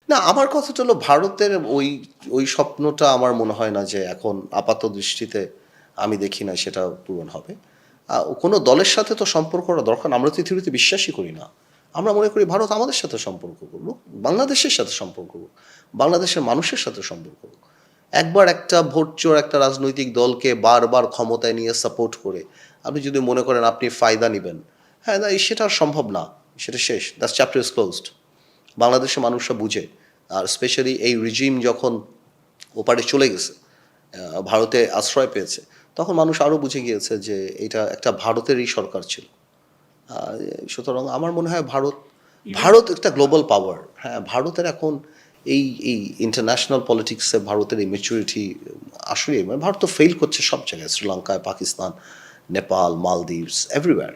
না, আমার কথাটা হলো ভারতের ওই ওই স্বপ্নটা আমার মনে হয় না যে এখন আপাত দৃষ্টিতে আমি দেখি না সেটা পূরণ হবে। কোনো দলের সাথে তো সম্পর্ক করা দরকার না। আমরা তো পৃথিবীতে বিশ্বাসই করি না। আমরা মনে করি ভারত আমাদের সাথে সম্পর্ক করুক, বাংলাদেশের সাথে সম্পর্ক করুক, বাংলাদেশের মানুষের সাথে সম্পর্ক করুক। একবার একটা ভোটচোর একটা রাজনৈতিক দলকে বারবার ক্ষমতায় নিয়ে সাপোর্ট করে আপনি যদি মনে করেন আপনি ফায়দা নিবেন, হ্যাঁ, না সেটা আর সম্ভব না। সেটা শেষ। That's chapter is closed. বাংলাদেশের মানুষরা বুঝে। আর স্পেশালি এই রিজিম যখন ওপারে চলে গেছে, ভারতে আশ্রয় পেয়েছে, তখন মানুষ আরও বুঝে গিয়েছে যে এটা একটা ভারতেরই সরকার ছিল। আ সুতরাং আমার মনে হয় ইভেন ভারত একটা গ্লোবাল পাওয়ার। হ্যাঁ, ভারতের এখন এই ইন্টারন্যাশনাল পলিটিক্সে ভারতের এই ম্যাচুরিটি আসলেই মানে ভারত তো ফেইল করছে সব জায়গায়। শ্রীলঙ্কায়, পাকিস্তান, নেপাল, মালদ্বীপস এভরিওয়্যার।